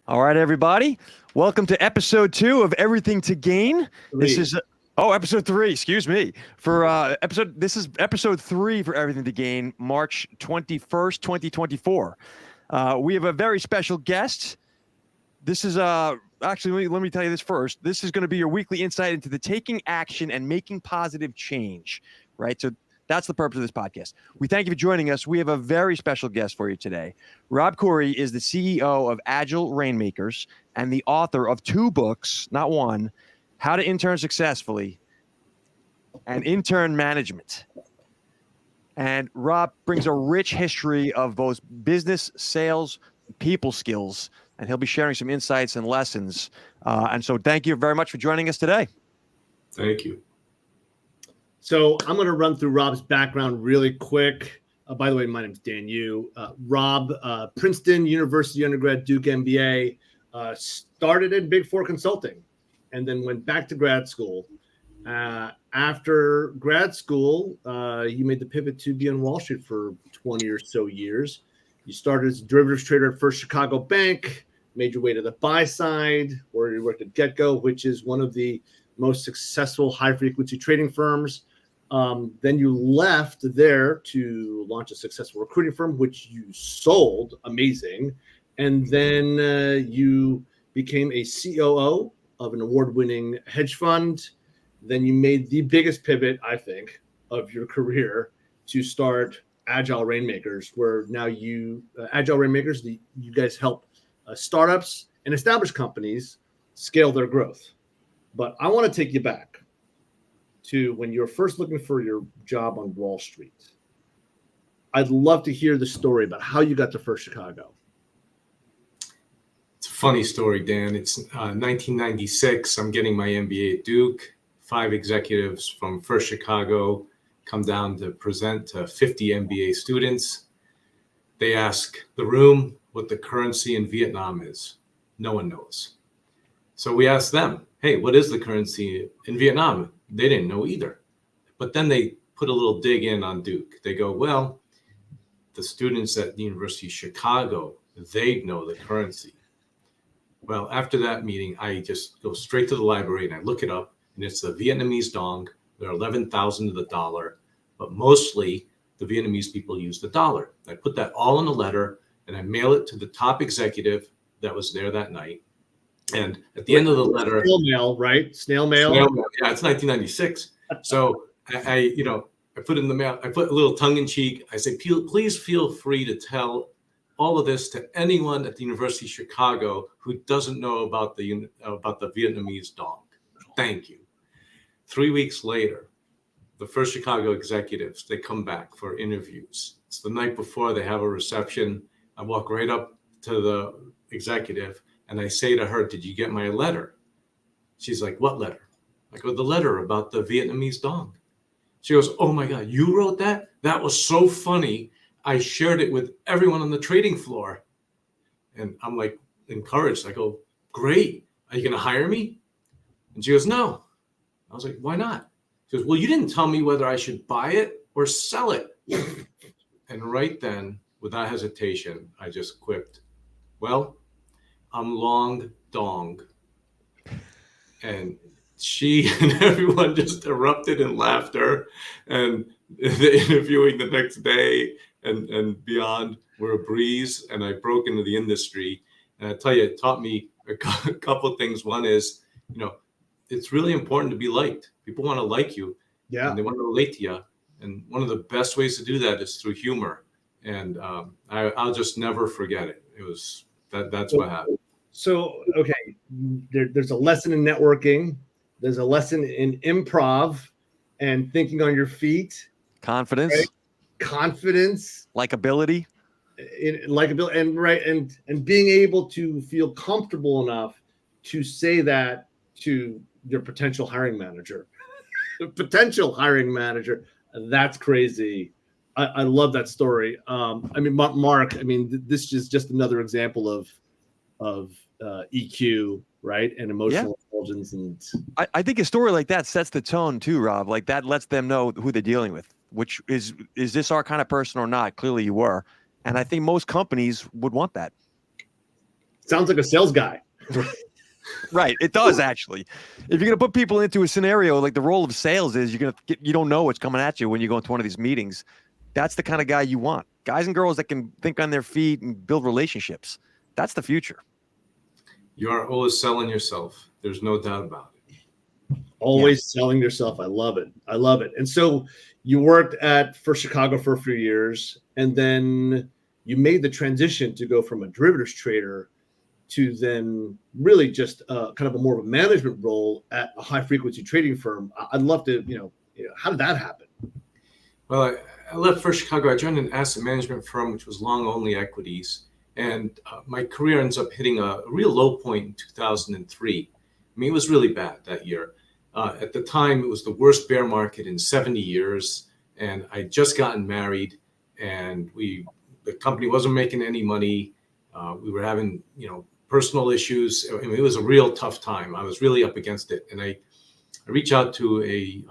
All right, everybody. Welcome to episode 2 of Everything to Gain. This Three. is episode 3. Excuse me. This is episode 3 for Everything to Gain, March 21st, 2024. We have a very special guest. This is actually let me tell you this first. This is going to be your weekly insight into the taking action and making positive change. Right. So that's the purpose of this podcast. We thank you for joining us. We have a very special guest for you today. Rob Khoury is the CEO of Agile Rainmakers and the author of 2 books, not one, How to Intern Successfully and Intern Management. And Rob brings a rich history of both business, sales, people skills, and he'll be sharing some insights and lessons. And so thank you very much for joining us today. Thank you. So I'm going to run through Rob's background really quick. By the way, my name's Dan Yu. Rob, Princeton University undergrad, Duke MBA, started in Big Four Consulting, and then went back to grad school. After grad school, you made the pivot to be on Wall Street for 20 or so years. You started as a derivatives trader at First Chicago Bank, made your way to the buy side, where you worked at GetGo, which is one of the most successful high-frequency trading firms. Then you left there to launch a successful recruiting firm, which you sold, amazing. And then you became a COO of an award-winning hedge fund. Then you made the biggest pivot, I think, of your career to start Agile Rainmakers, where now Agile Rainmakers, you guys help startups and established companies scale their growth. But I want to take you back to when you were first looking for your job on Wall Street. I'd love to hear the story about how you got to First Chicago. It's a funny story, Dan. It's 1996. I'm getting my MBA at Duke. 5 executives from First Chicago come down to present to 50 MBA students. They ask the room what the currency in Vietnam is. No one knows. So we asked them, hey, what is the currency in Vietnam? They didn't know either. But then they put a little dig in on Duke. They go, well, the students at the University of Chicago, they know the currency. Well, after that meeting, I just go straight to the library and I look it up, and it's the Vietnamese dong. They're 11,000 to the dollar, but mostly the Vietnamese people use the dollar. I put that all in a letter and I mail it to the top executive that was there that night. And at the end of the letter, snail mail, right? Snail mail. Yeah, it's 1996. So I put in the mail. I put a little tongue in cheek. I say, please feel free to tell all of this to anyone at the University of Chicago who doesn't know about the Vietnamese dong. Thank you. 3 weeks later, the First Chicago executives, they come back for interviews. It's the night before. They have a reception. I walk right up to the executive and I say to her, did you get my letter? She's like, what letter? I go, the letter about the Vietnamese dong. She goes, oh my God, you wrote that? That was so funny. I shared it with everyone on the trading floor. And I'm like encouraged. I go, great. Are you going to hire me? And she goes, no. I was like, why not? She goes, well, you didn't tell me whether I should buy it or sell it. And right then, without hesitation, I just quipped, well, I'm long dong. And she and everyone just erupted in laughter. And the interviewing the next day and beyond were a breeze. And I broke into the industry. And I tell you, it taught me a couple of things. One is, it's really important to be liked. People want to like you. Yeah. And they want to relate to you. And one of the best ways to do that is through humor. And I'll just never forget it. It was that's what happened. So, okay, there's a lesson in networking. There's a lesson in improv and thinking on your feet. Confidence. Right? Confidence. Likability. Likability. And being able to feel comfortable enough to say that to your potential hiring manager. That's crazy. I love that story. Mark, this is just another example of EQ, right? And emotional intelligence. And I think a story like that sets the tone too, Rob. Like that lets them know who they're dealing with, which is this our kind of person or not? Clearly you were. And I think most companies would want that. Sounds like a sales guy. Right. It does actually. If you're going to put people into a scenario like the role of sales is, you don't know what's coming at you when you go into one of these meetings. That's the kind of guy you want. Guys and girls that can think on their feet and build relationships. That's the future. You are always selling yourself. There's no doubt about it. Always selling yourself. I love it. I love it. And so you worked for Chicago for a few years, and then you made the transition to go from a derivatives trader to then really just kind of a more of a management role at a high frequency trading firm. I'd love to, how did that happen? Well, I left for Chicago. I joined an asset management firm, which was long only equities. And my career ends up hitting a real low point in 2003. I mean, it was really bad that year. At the time, it was the worst bear market in 70 years. And I'd just gotten married, and the company wasn't making any money. We were having, personal issues. I mean, it was a real tough time. I was really up against it. And I reached out to a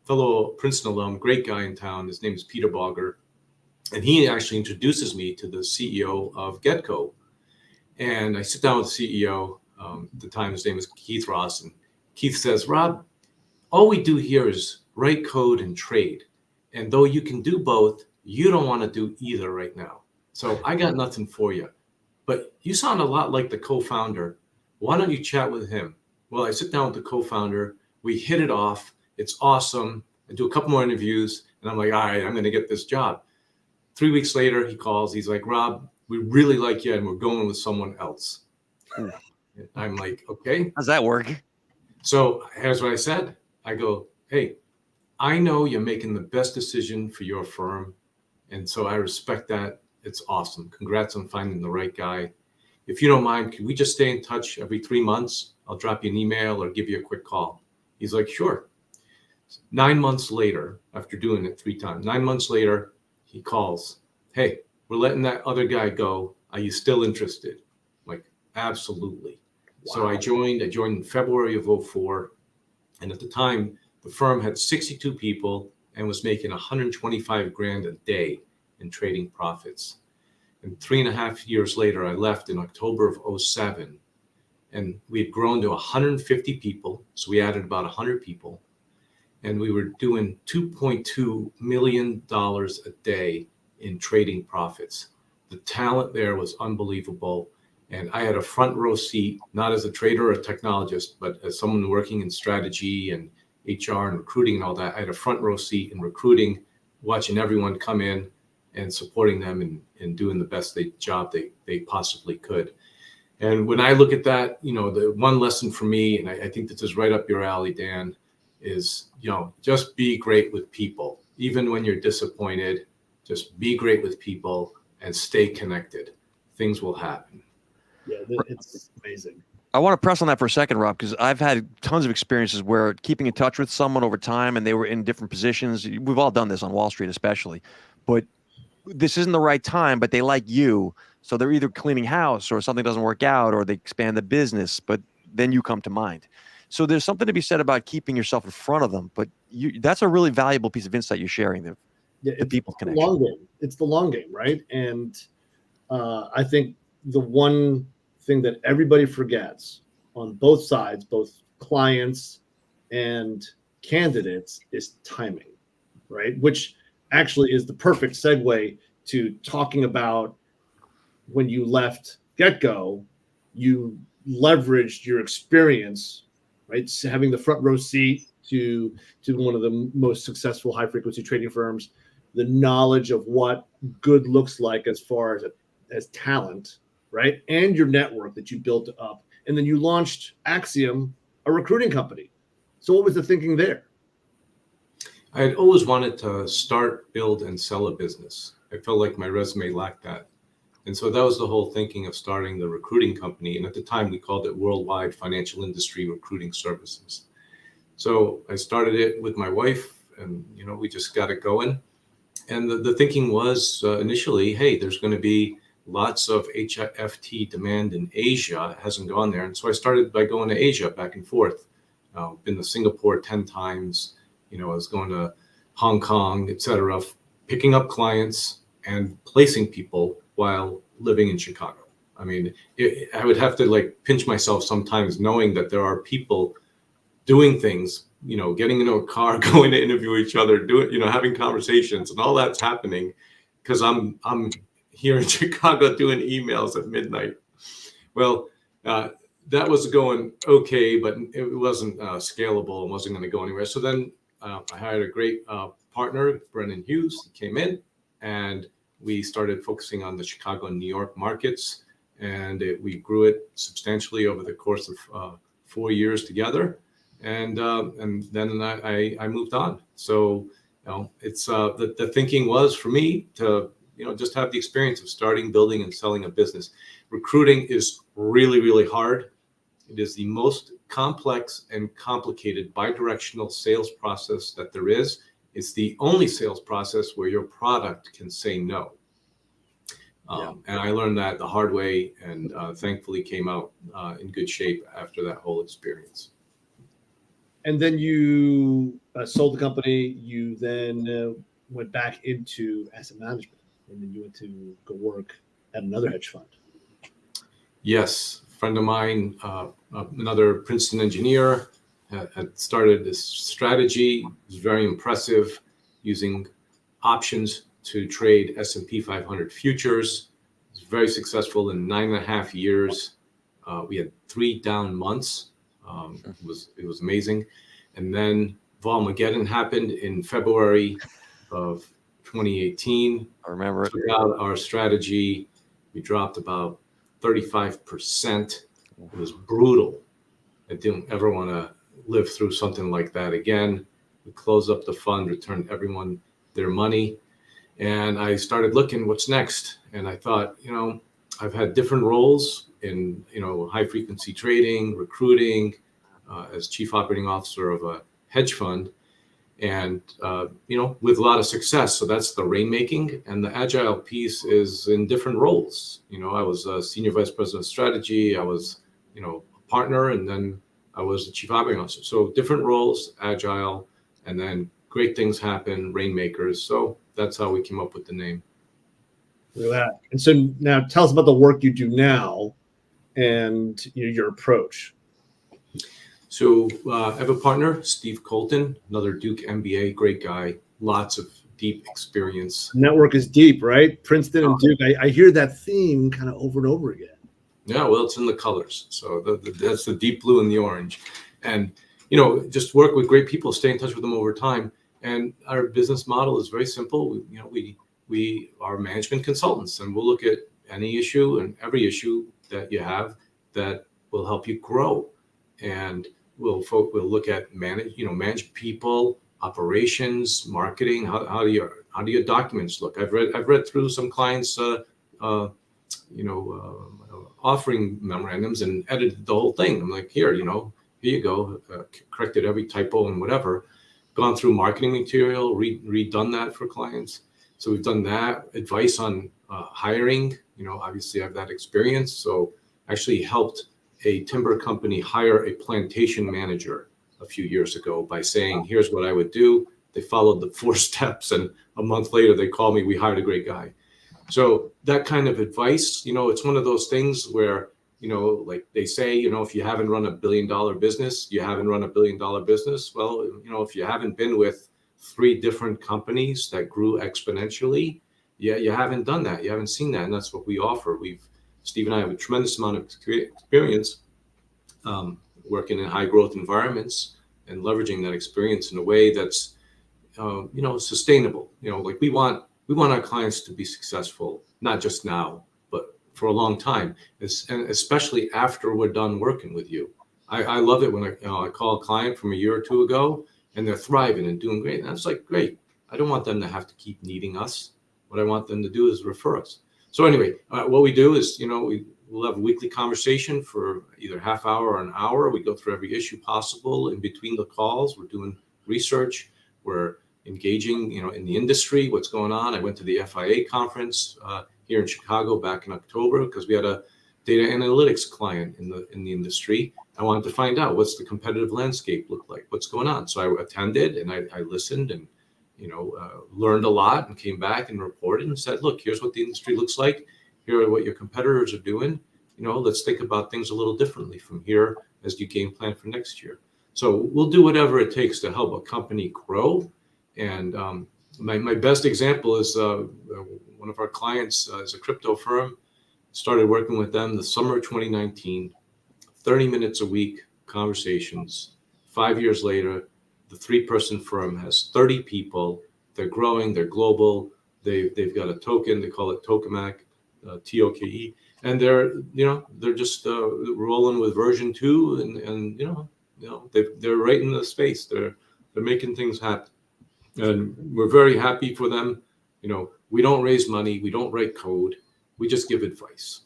fellow Princeton alum, great guy in town. His name is Peter Bogger. And he actually introduces me to the CEO of GetGo. And I sit down with the CEO. At the time, his name was Keith Ross. And Keith says, Rob, all we do here is write code and trade. And though you can do both, you don't want to do either right now. So I got nothing for you. But you sound a lot like the co-founder. Why don't you chat with him? Well, I sit down with the co-founder. We hit it off. It's awesome. I do a couple more interviews, and I'm like, all right, I'm going to get this job. 3 weeks later, he calls. He's like, Rob, we really like you, and we're going with someone else. And I'm like, okay. How's that work? So here's what I said. I go, hey, I know you're making the best decision for your firm, and so I respect that. It's awesome. Congrats on finding the right guy. If you don't mind, can we just stay in touch every 3 months? I'll drop you an email or give you a quick call. He's like, sure. 9 months later, after doing it 3 times, 9 months later, he calls. Hey, we're letting that other guy go. Are you still interested? I'm like, absolutely. Wow. So I joined in February of 2004. And at the time, the firm had 62 people and was making 125 grand a day in trading profits. And 3.5 years later, I left in October of 2007, and we had grown to 150 people. So we added about 100 people, and we were doing $2.2 million a day in trading profits. The talent there was unbelievable. And I had a front row seat, not as a trader or a technologist, but as someone working in strategy and HR and recruiting and all that. I had a front row seat in recruiting, watching everyone come in and supporting them and doing the best job they possibly could. And when I look at that, the one lesson for me, and I think this is right up your alley, Dan, is, just be great with people. Even when you're disappointed, just be great with people and stay connected. Things will happen. Yeah, it's amazing. I want to press on that for a second, Rob, because I've had tons of experiences where keeping in touch with someone over time and they were in different positions. We've all done this on Wall Street, especially. But this isn't the right time, but they like you. So they're either cleaning house or something doesn't work out or they expand the business, but then you come to mind. So there's something to be said about keeping yourself in front of them. But that's a really valuable piece of insight you're sharing there. The people connection. Long game. It's the long game, right? And I think the one thing that everybody forgets on both sides, both clients and candidates, is timing, right? Which actually is the perfect segue to talking about when you left GetGo, you leveraged your experience, right? So having the front row seat to one of the most successful high frequency trading firms, the knowledge of what good looks like as far as talent, right? And your network that you built up. And then you launched Axiom, a recruiting company. So what was the thinking there? I had always wanted to start, build, and sell a business. I felt like my resume lacked that. And so that was the whole thinking of starting the recruiting company. And at the time, we called it Worldwide Financial Industry Recruiting Services. So I started it with my wife, and we just got it going. And the thinking was initially, hey, there's going to be lots of HFT demand in Asia. It hasn't gone there. And so I started by going to Asia back and forth. Been to Singapore 10 times. I was going to Hong Kong, et cetera, picking up clients and placing people while living in Chicago. I mean, I would have to like pinch myself sometimes knowing that there are people doing things, getting into a car, going to interview each other, having conversations, and all that's happening because I'm here in Chicago doing emails at midnight. Well, that was going okay, but it wasn't scalable and wasn't going to go anywhere. So then I hired a great partner, Brennan Hughes. He came in and we started focusing on the Chicago and New York markets, and we grew it substantially over the course of 4 years together. And then I moved on. So it's the thinking was for me to just have the experience of starting, building, and selling a business. Recruiting is really, really hard. It is the most complex and complicated bidirectional sales process that there is. It's the only sales process where your product can say no. And I learned that the hard way, and thankfully came out in good shape after that whole experience. And then you sold the company. You then went back into asset management, and then you went to go work at another hedge fund. Yes, a friend of mine, another Princeton engineer, had started this strategy. It was very impressive, using options to trade S&P 500 futures. It was very successful in 9.5 years. We had 3 down months. It was amazing. And then Volmageddon happened in February of 2018. I remember it. Took out our strategy. We dropped about 35%. It was brutal. I didn't ever want to live through something like that again. We closed up the fund, returned everyone their money. And I started looking what's next. And I thought, I've had different roles in, high frequency trading, recruiting, as chief operating officer of a hedge fund, and, with a lot of success. So that's the rainmaking, and the agile piece is in different roles. I was a senior vice president of strategy. I was, a partner, and then I was the chief operating officer. So different roles, agile, and then great things happen, rainmakers. So that's how we came up with the name. Look at that. And so now tell us about the work you do now and your approach. So I have a partner, Steve Colton, another Duke MBA, great guy, lots of deep experience. Network is deep, right? Princeton and Duke. I hear that theme kind of over and over again. Yeah, well, it's in the colors. So that's the deep blue and the orange. And, just work with great people, stay in touch with them over time. And our business model is very simple. We are management consultants, and we'll look at any issue and every issue that you have that will help you grow. And we'll look at manage people, operations, marketing. How do your documents look? I've read through some clients' offering memorandums and edited the whole thing. I'm like, here you go, corrected every typo and whatever. Gone through marketing material, redone that for clients. So we've done that. Advice on hiring. Obviously I have that experience. So actually helped a timber company hire a plantation manager a few years ago by saying, here's what I would do. They followed the 4 steps, and a month later they called me, we hired a great guy. So that kind of advice, it's one of those things where, like they say, if you haven't run $1 billion business, you haven't run $1 billion business. Well, if you haven't been with 3 different companies that grew exponentially, you haven't done that. You haven't seen that. And that's what we offer. Steve and I have a tremendous amount of experience working in high growth environments and leveraging that experience in a way that's, sustainable. Like we want our clients to be successful, not just now, but for a long time, and especially after we're done working with you. I love it when I call a client from a year or 2 ago and they're thriving and doing great. And that's like, great. I don't want them to have to keep needing us. What I want them to do is refer us. So anyway, what we do is, we'll have a weekly conversation for either half hour or an hour. We go through every issue possible. In between the calls, we're doing research. We're engaging, in the industry, what's going on. I went to the FIA conference here in Chicago back in October because we had a data analytics client in the industry. I wanted to find out what's the competitive landscape look like, what's going on. So I attended and I listened and, learned a lot and came back and reported and said, look, here's what the industry looks like. here are what your competitors are doing. Let's think about things a little differently from here as you game plan for next year. So we'll do whatever it takes to help a company grow. And my best example is one of our clients is a crypto firm. Started working with them the summer of 2019, 30 minutes a week conversations. 5 years later, the 3-person firm has 30 people. They're growing, they're global. They've got a token, they call it Tokamak, TOKE. And they're just rolling with version 2 and they're right in the space. They're making things happen. And we're very happy for them. We don't raise money, we don't write code, we just give advice.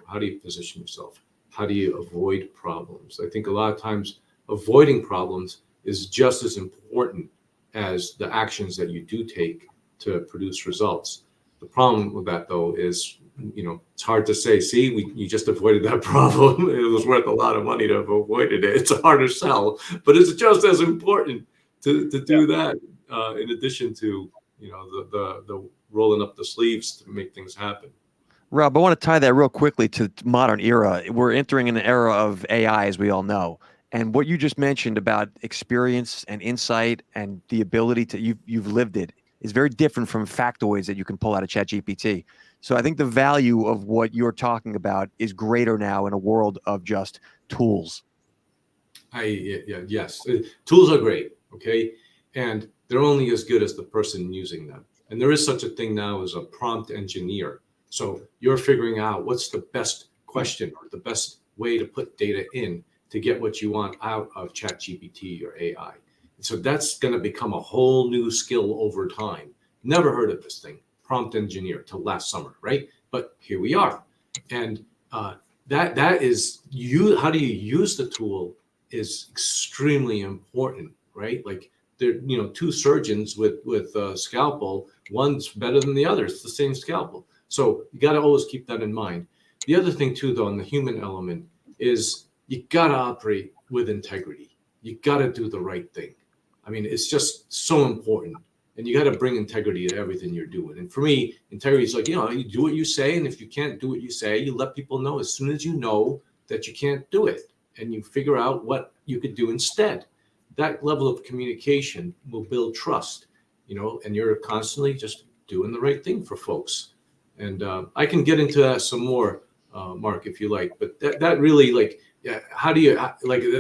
How do you position yourself? How do you avoid problems? I think a lot of times avoiding problems is just as important as the actions that you do take to produce results. The problem with that, though, is it's hard to say, see, you just avoided that problem. It was worth a lot of money to have avoided it. It's a harder sell, but it's just as important to do that in addition to the rolling up the sleeves to make things happen. Rob, I want to tie that real quickly to modern era. We're entering an era of AI, as we all know. And what you just mentioned about experience and insight and the ability to, you've lived it, is very different from factoids that you can pull out of ChatGPT. So I think the value of what you're talking about is greater now in a world of just tools. Yes. Tools are great, okay? And they're only as good as the person using them. And there is such a thing now as a prompt engineer. So you're figuring out what's the best question or the best way to put data in to get what you want out of ChatGPT or AI. And so that's going to become a whole new skill over time. Never heard of this thing, prompt engineer, till last summer, right? But here we are. And that is how do you use the tool is extremely important, right? Like there, 2 surgeons with a scalpel, one's better than the other. It's the same scalpel. So you got to always keep that in mind. The other thing too, though, on the human element is you got to operate with integrity. You got to do the right thing. I mean, it's just so important. And you got to bring integrity to everything you're doing. And for me, integrity is like, you do what you say. And if you can't do what you say, you let people know as soon as you know that you can't do it. And you figure out what you could do instead. That level of communication will build trust, and you're constantly just doing the right thing for folks. And I can get into that some more, Mark, if you like. But that really, how do you,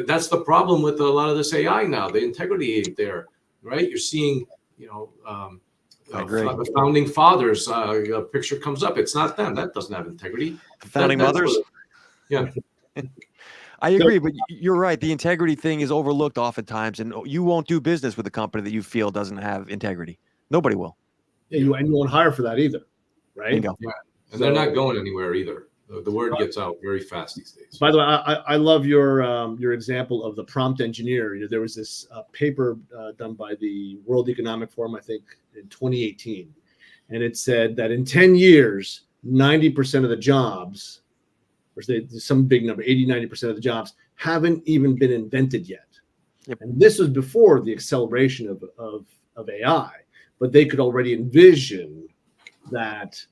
that's the problem with a lot of this AI now. The integrity ain't there, right? You're seeing, the founding fathers, a picture comes up. It's not them. That doesn't have integrity. Founding mothers? Yeah. I agree, but you're right. The integrity thing is overlooked oftentimes, and you won't do business with a company that you feel doesn't have integrity. Nobody will. Yeah, and you won't hire for that either, right? Bingo. Yeah, and they're not going anywhere either. The word gets out very fast these days. By the way, I love your example of the prompt engineer. There was this paper done by the World Economic Forum, I think, in 2018, and it said that in 10 years, 90% of the jobs, or some big number, 80-90% of the jobs haven't even been invented yet. Yep. And this was before the acceleration of AI, but they could already envision that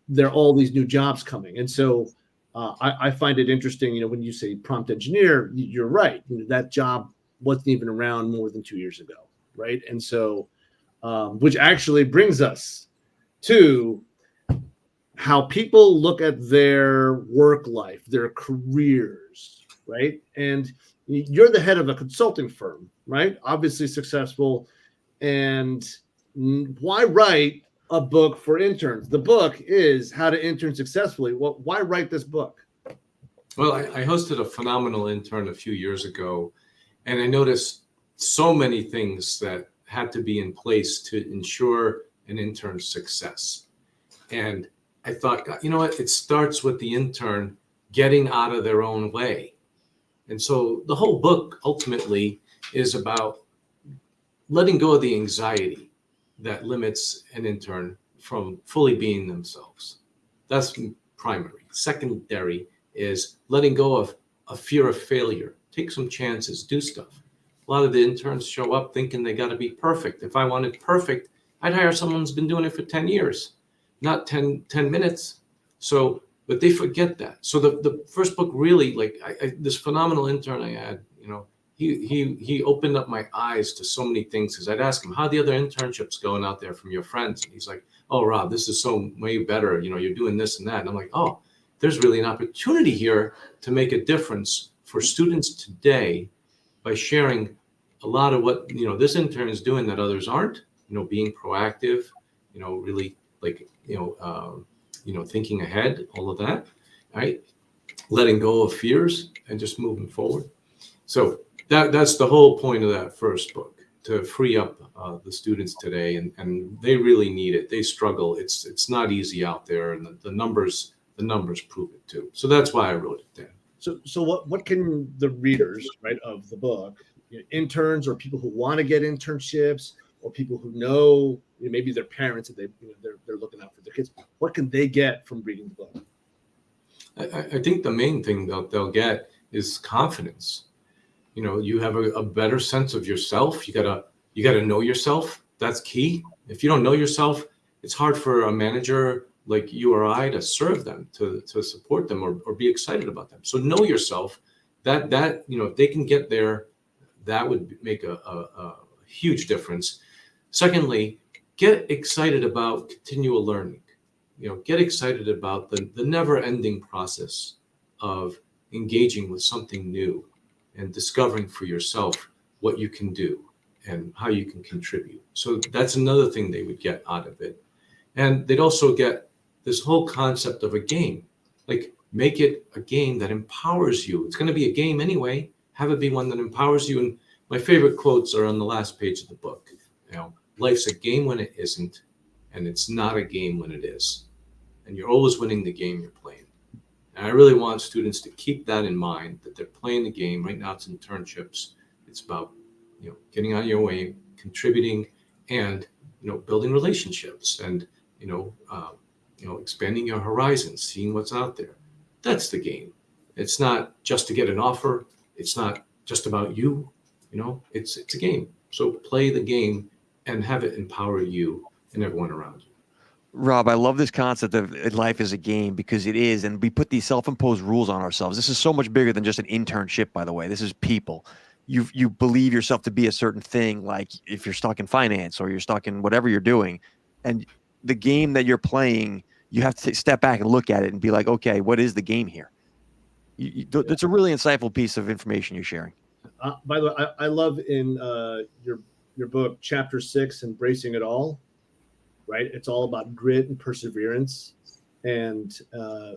there are all these new jobs coming. And so I find it interesting, when you say prompt engineer, you're right. That job wasn't even around more than 2 years ago, right? And so, which actually brings us to how people look at their work life, their careers, right? And you're the head of a consulting firm, right? Obviously successful. And why write a book for interns? The book is How to Intern Successfully. Well, why write this book? Well, I hosted a phenomenal intern a few years ago, and I noticed so many things that had to be in place to ensure an intern's success. And I thought, you know what? It starts with the intern getting out of their own way. And so the whole book ultimately is about letting go of the anxiety that limits an intern from fully being themselves. That's primary. Secondary is letting go of a fear of failure. Take some chances, do stuff. A lot of the interns show up thinking they got to be perfect. If I wanted perfect, I'd hire someone who's been doing it for 10 years. Not 10 minutes. So but they forget that. So the first book really, like this phenomenal intern I had, he opened up my eyes to so many things, because I'd ask him, how the other internships going out there from your friends? And he's like, oh, Rob, this is so way better. You're doing this and that. And I'm like, oh, there's really an opportunity here to make a difference for students today by sharing a lot of what, this intern is doing that others aren't, being proactive, really like, thinking ahead, all of that, right? Letting go of fears and just moving forward. So that's the whole point of that first book, to free up the students today, and they really need it. They struggle. It's not easy out there, and the numbers prove it too. So that's why I wrote it down. So what can the readers, right, of the book, interns or people who want to get internships, or people who know, maybe their parents and they're looking out for their kids, what can they get from reading the book? I think the main thing they'll get is confidence. You have a better sense of yourself. You gotta know yourself. That's key. If you don't know yourself, it's hard for a manager like you or I to serve them, to support them, or be excited about them. So know yourself. That if they can get there, that would make a huge difference. Secondly, get excited about continual learning. Get excited about the never-ending process of engaging with something new and discovering for yourself what you can do and how you can contribute. So that's another thing they would get out of it. And they'd also get this whole concept of a game. Like, make it a game that empowers you. It's going to be a game anyway. Have it be one that empowers you. And my favorite quotes are on the last page of the book. Life's a game when it isn't, and it's not a game when it is. And you're always winning the game you're playing. And I really want students to keep that in mind, that they're playing the game. Right now it's internships. It's about, getting out of your way, contributing, and, building relationships, and, expanding your horizons, seeing what's out there. That's the game. It's not just to get an offer. It's not just about you. It's a game. So play the game and have it empower you and everyone around you. Rob, I love this concept of life as a game, because it is, and we put these self-imposed rules on ourselves. This is so much bigger than just an internship, by the way. This is people. You believe yourself to be a certain thing, like if you're stuck in finance or you're stuck in whatever you're doing, and the game that you're playing, you have to step back and look at it and be like, okay, what is the game here? That's a really insightful piece of information you're sharing. By the way, I love in your book, Chapter 6, Embracing It All. Right, it's all about grit and perseverance, and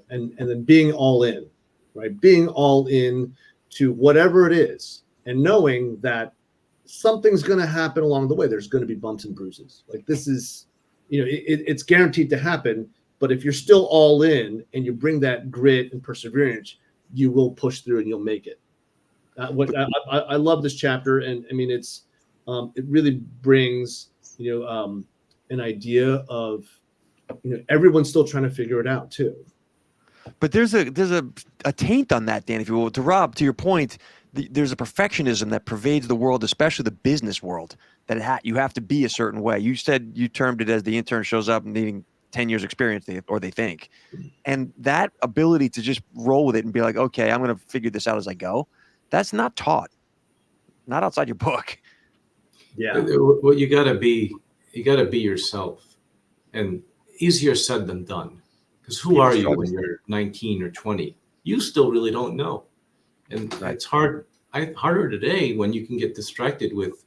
then being all in, right? Being all in to whatever it is, and knowing that something's going to happen along the way. There's going to be bumps and bruises. Like, this is, it's guaranteed to happen. But if you're still all in and you bring that grit and perseverance, you will push through and you'll make it. I love this chapter, and I mean, it really brings an idea of everyone's still trying to figure it out too. But there's a taint on that, Dan, if you will. To Rob, to your point, there's a perfectionism that pervades the world, especially the business world, that you have to be a certain way. You said you termed it as the intern shows up needing 10 years experience, or they think. And that ability to just roll with it and be like, okay, I'm going to figure this out as I go, that's not taught. Not outside your book. Yeah. What you got to be yourself. And easier said than done. Because who are you when you're 19 or 20? You still really don't know. And it's harder today when you can get distracted with,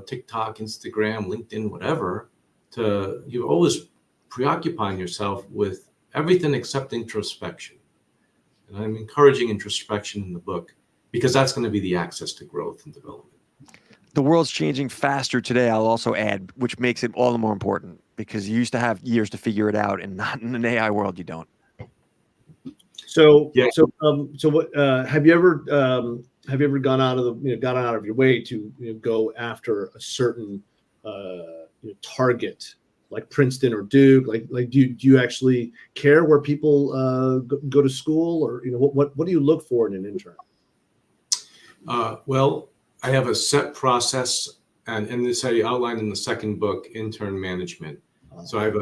TikTok, Instagram, LinkedIn, whatever. You're always preoccupying yourself with everything except introspection. And I'm encouraging introspection in the book, because that's going to be the access to growth and development. The world's changing faster today, I'll also add, which makes it all the more important, because you used to have years to figure it out, and not in an AI world, you don't. So, yeah. So what have you ever gone out of your way to go after a certain target, like Princeton or Duke? Like do you actually care where people go to school, or what do you look for in an intern? Well, I have a set process, and this I outlined in the second book, Intern Management. So I have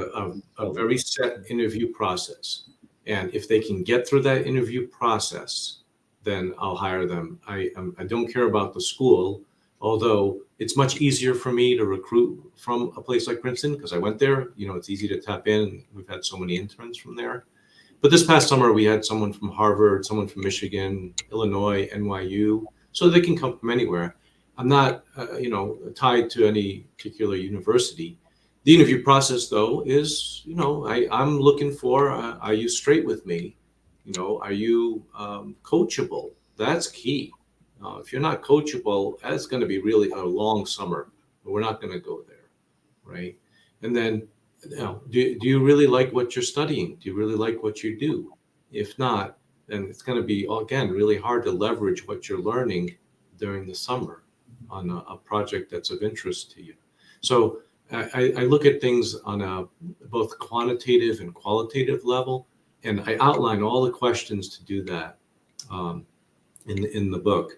a very set interview process. And if they can get through that interview process, then I'll hire them. I don't care about the school, although it's much easier for me to recruit from a place like Princeton because I went there. You know, it's easy to tap in. We've had so many interns from there. But this past summer, we had someone from Harvard, someone from Michigan, Illinois, NYU, so they can come from anywhere. I'm not, tied to any particular university. The interview process, though, is, I'm looking for, are you straight with me? Are you coachable? That's key. If you're not coachable, that's going to be really a long summer. But we're not going to go there, right? And then, do you really like what you're studying? Do you really like what you do? If not, then it's going to be, again, really hard to leverage what you're learning during the summer on a project that's of interest to you. So I look at things on a both quantitative and qualitative level, and I outline all the questions to do that in the book,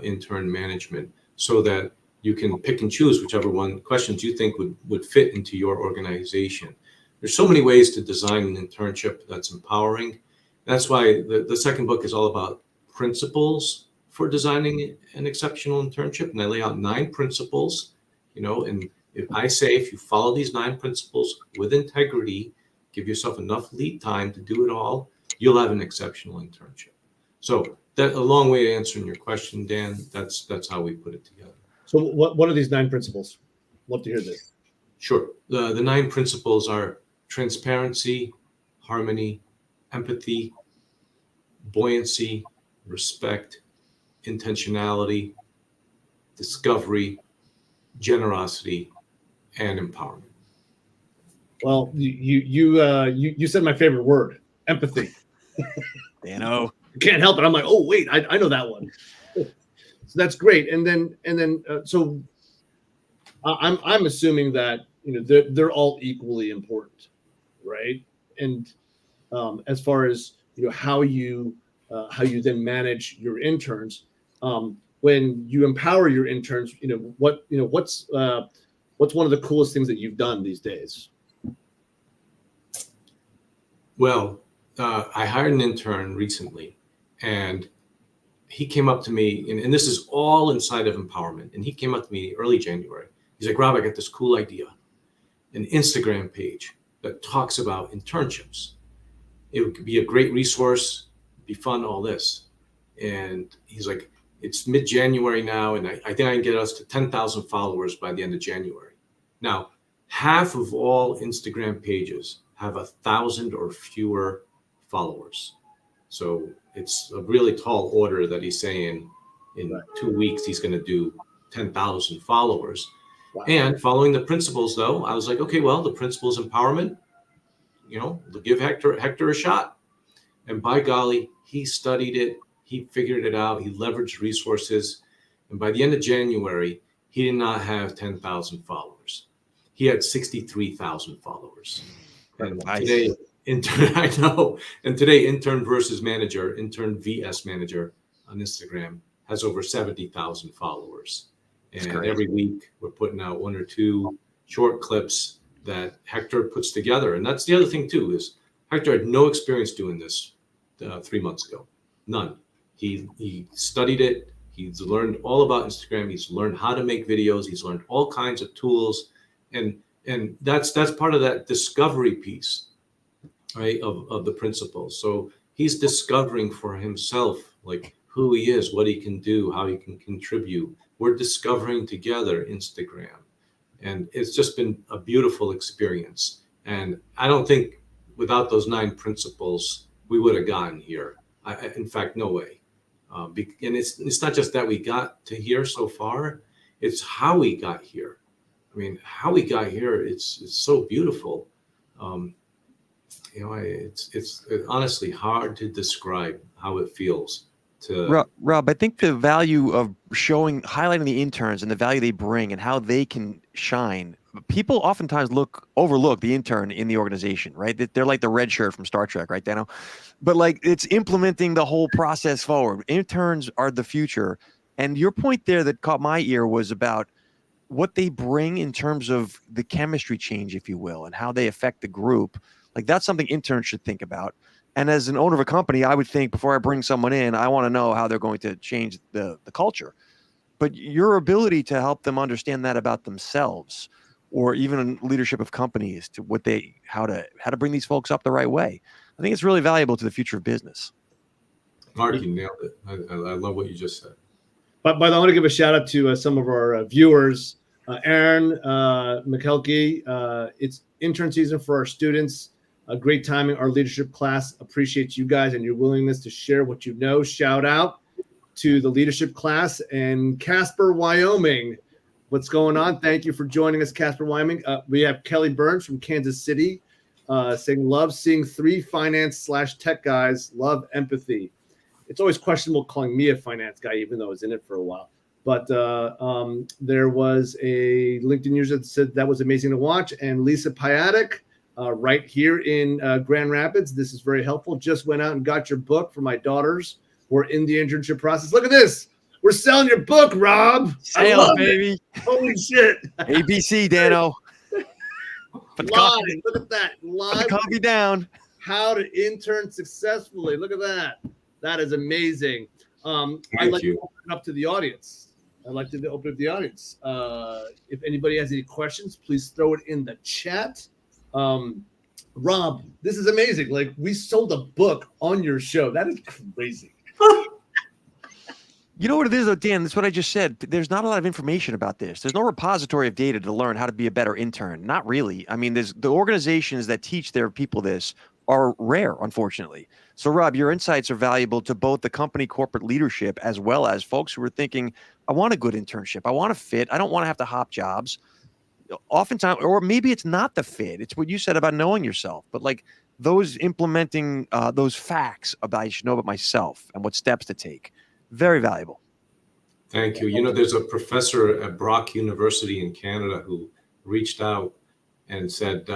Intern Management, so that you can pick and choose whichever one questions you think would fit into your organization. There's so many ways to design an internship that's empowering. That's why the second book is all about principles for designing an exceptional internship. And I lay out 9 principles, and if you follow these 9 principles with integrity, give yourself enough lead time to do it all, you'll have an exceptional internship. So that a long way to answering your question, Dan. That's how we put it together. So what are these 9 principles? Love to hear this. Sure. The 9 principles are transparency, harmony, empathy, buoyancy, respect, intentionality, discovery, generosity, and empowerment. Well, you said my favorite word, empathy. Dano. Can't help it. I'm like, oh wait, I know that one. So that's great. And then so I'm assuming that they're all equally important, right? And as far as how you then manage your interns, when you empower your interns, what's one of the coolest things that you've done these days? Well, I hired an intern recently, and he came up to me, and this is all inside of empowerment. And he came up to me early January. He's like, Rob, I got this cool idea, an Instagram page that talks about internships. It would be a great resource, be fun, all this. And he's like, it's mid-January now, and I think I can get us to 10,000 followers by the end of January. Now, half of all Instagram pages have 1,000 or fewer followers. So it's a really tall order that he's saying in 2 weeks he's going to do 10,000 followers. Wow. And following the principles, though, I was like, okay, well, the principles empowerment, give Hector a shot. And by golly, he studied it. He figured it out. He leveraged resources. And by the end of January, he did not have 10,000 followers. He had 63,000 followers. And nice. Today, I know. And today, intern versus manager, intern VS manager on Instagram has over 70,000 followers. And every week we're putting out 1 or 2 short clips that Hector puts together. And that's the other thing too, is Hector had no experience doing this 3 months ago. None. He studied it. He's learned all about Instagram. He's learned how to make videos. He's learned all kinds of tools. And that's part of that discovery piece, right, of the principles. So he's discovering for himself, like, who he is, what he can do, how he can contribute. We're discovering together Instagram. And it's just been a beautiful experience. And I don't think without those 9 principles, we would have gotten here. In fact, no way. And it's not just that we got to here so far, it's how we got here. I mean, how we got here, it's so beautiful. It's honestly hard to describe how it feels. Rob, I think the value of highlighting the interns and the value they bring and how they can shine. People oftentimes overlook the intern in the organization, right? They're like the red shirt from Star Trek, right, Dano? But like, it's implementing the whole process forward. Interns are the future. And your point there that caught my ear was about what they bring in terms of the chemistry change, if you will, and how they affect the group. Like, that's something interns should think about. And as an owner of a company, I would think before I bring someone in, I want to know how they're going to change the culture. But your ability to help them understand that about themselves, or even in leadership of companies, to how to bring these folks up the right way, I think it's really valuable to the future of business. Mark, you nailed it. I love what you just said. But I want to give a shout out to some of our viewers. Aaron McKelkey, it's intern season for our students. A great timing. Our leadership class appreciates you guys and your willingness to share what you know. Shout out to the leadership class and Casper, Wyoming. What's going on? Thank you for joining us, Casper, Wyoming. We have Kelly Burns from Kansas City saying, love seeing 3 finance/tech guys. Love empathy. It's always questionable calling me a finance guy, even though I was in it for a while. But there was a LinkedIn user that said that was amazing to watch. And Lisa Piatek, right here in Grand Rapids, this is very helpful. Just went out and got your book for my daughters. We're in the internship process. Look at this. We're selling your book, Rob. Sales, baby. Holy shit. ABC, Dano. Put the coffee, Look at that. Live. put the coffee down. How to intern successfully. Look at that. That is amazing. I'd like to open it up to the audience. If anybody has any questions, please throw it in the chat. Rob, this is amazing. Like, we sold a book on your show. That is crazy. You know what it is, though, Dan? That's what I just said. There's not a lot of information about this. There's no repository of data to learn how to be a better intern. Not really. I mean, there's the organizations that teach their people this are rare, unfortunately. So, Rob, your insights are valuable to both the company corporate leadership as well as folks who are thinking, I want a good internship. I want to fit. I don't want to have to hop jobs. Oftentimes, or maybe it's not the fit. It's what you said about knowing yourself. But like those implementing those facts about I should know about myself and what steps to take. Very valuable. Thank you. You know, there's a professor at Brock University in Canada who reached out and said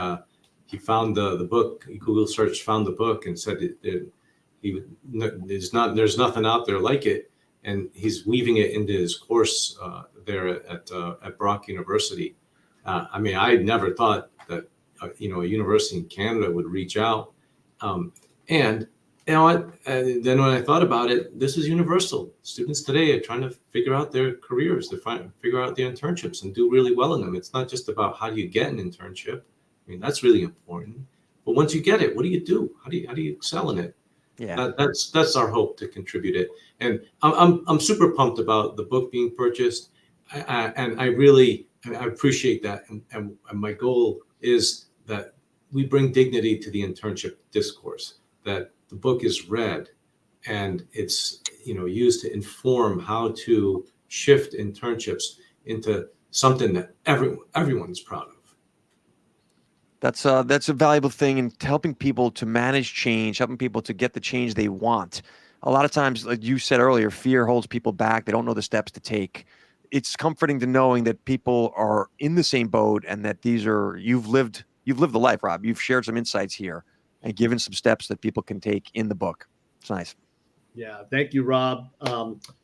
he found the book. Google search found the book and said there's nothing out there like it, and he's weaving it into his course there at Brock University. I mean, I never thought that a university in Canada would reach out, and you know what? Then when I thought about it, this is universal. Students today are trying to figure out their careers. They're trying to figure out their internships and do really well in them. It's not just about how do you get an internship. I mean, that's really important. But once you get it, what do you do? How do you excel in it? Yeah, that's our hope to contribute it. And I'm super pumped about the book being purchased, and I appreciate that. And my goal is that we bring dignity to the internship discourse. That the book is read and it's used to inform how to shift internships into something that everyone's proud of. that's a valuable thing in helping people to manage change, helping people to get the change they want. A lot of times, like you said earlier, fear holds people back. They don't know the steps to take. It's comforting to knowing that people are in the same boat and that you've lived the life, Rob. You've shared some insights here and given some steps that people can take in the book. It's nice. Yeah, thank you, Rob.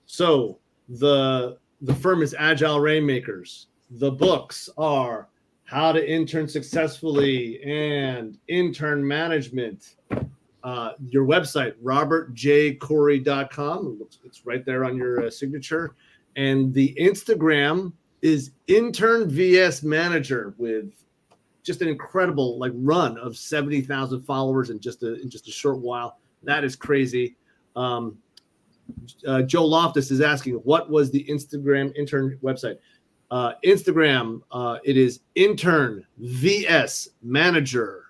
So the firm is Agile Rainmakers. The books are How to Intern Successfully and Intern Management. Your website, robertjkhoury.com. It's right there on your signature. And the Instagram is Intern VS Manager with just an incredible run of 70,000 followers in just a short while. That is crazy. Joe Loftus is asking, what was the Instagram intern website? Instagram, it is Intern VS Manager.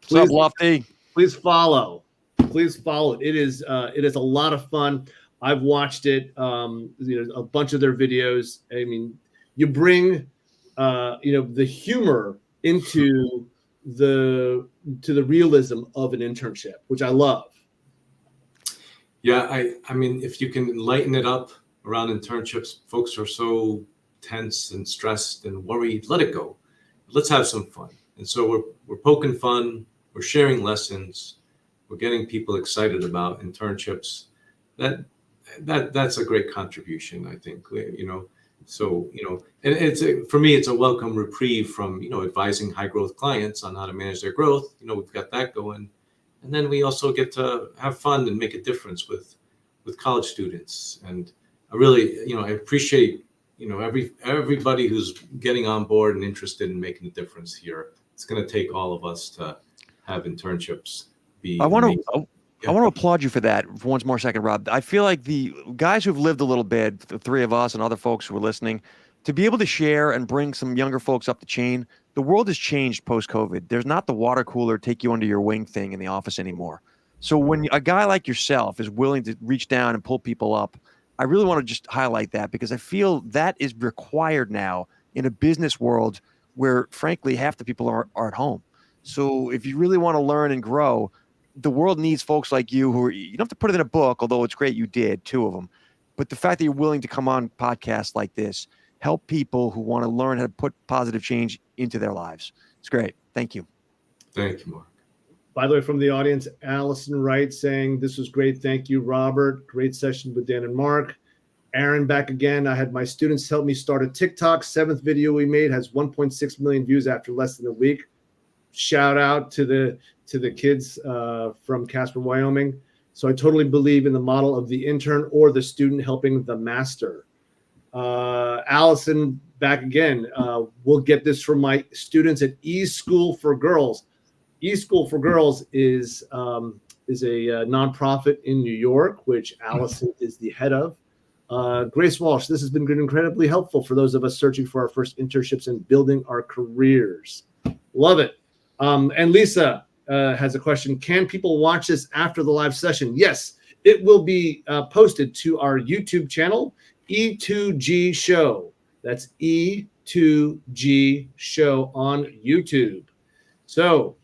What's up, Lofty? Please follow. Please follow it. It is a lot of fun. I've watched it. A bunch of their videos. I mean, you bring the humor into the realism of an internship, which I love. Yeah, I mean, if you can lighten it up around internships, folks are so tense and stressed and worried. Let it go. Let's have some fun. And so we're poking fun. We're sharing lessons. We're getting people excited about internships. That's a great contribution, I think. So, and for me, it's a welcome reprieve from, advising high growth clients on how to manage their growth. We've got that going. and then we also get to have fun and make a difference with college students. And I really, I appreciate, everybody who's getting on board and interested in making a difference here. It's going to take all of us to have internships be I want amazing. to. I want to applaud you for that for one more second, Rob. I feel like the guys who've lived a little bit, the three of us and other folks who are listening, to be able to share and bring some younger folks up the chain. The world has changed post-COVID. There's not the water cooler, take you under your wing thing in the office anymore. So when a guy like yourself is willing to reach down and pull people up, I really want to just highlight that because I feel that is required now in a business world where, frankly, half the people are at home. So if you really want to learn and grow, the world needs folks like you who are, you don't have to put it in a book, although it's great you did, 2 of them. But the fact that you're willing to come on podcasts like this, help people who want to learn how to put positive change into their lives. It's great. Thank you. Thank you, Mark. By the way, from the audience, Allison Wright saying, this was great. Thank you, Robert. Great session with Dan and Mark. Aaron back again. I had my students help me start a TikTok. 7th video we made has 1.6 million views after less than a week. Shout out to the kids from Casper, Wyoming. So I totally believe in the model of the intern or the student helping the master. Allison back again. We'll get this from my students at E-School for Girls. E-School for Girls is a nonprofit in New York, which Allison is the head of. Grace Walsh, this has been incredibly helpful for those of us searching for our first internships and building our careers. Love it. And Lisa has a question. Can people watch this after the live session? Yes, it will be posted to our YouTube channel, E2G Show. That's E2G Show on YouTube. So,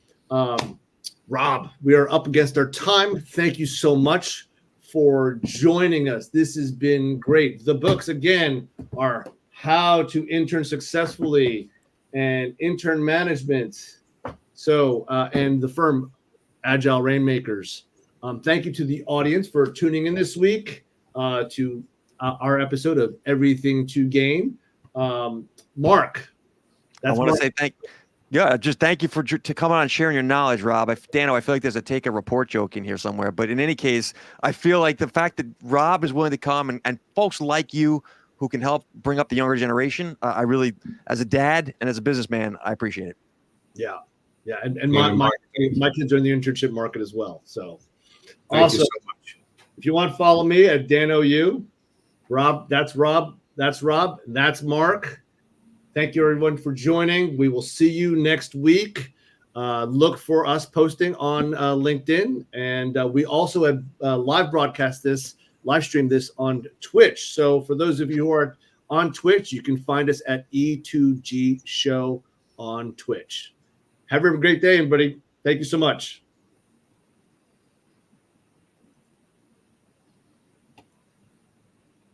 Rob, we are up against our time. Thank you so much for joining us. This has been great. The books, again, are How to Intern Successfully and Intern Management. So, and the firm Agile Rainmakers. Thank you to the audience for tuning in this week to our episode of Everything to Gain. Mark, I want to say thank you to come on and sharing your knowledge, Rob. Dano, I feel like there's a take a report joke in here somewhere, but in any case, I feel like the fact that Rob is willing to come and folks like you who can help bring up the younger generation, I really, as a dad and as a businessman, I appreciate it. Yeah. Yeah, and my kids are in the internship market as well. So, thank you so much. If you want to follow me at DanOU, Rob, that's Rob, that's Rob, that's Mark. Thank you, everyone, for joining. We will see you next week. Look for us posting on LinkedIn, and we also have live stream this on Twitch. So for those of you who are on Twitch, you can find us at E2G Show on Twitch. Have a great day, everybody. Thank you so much.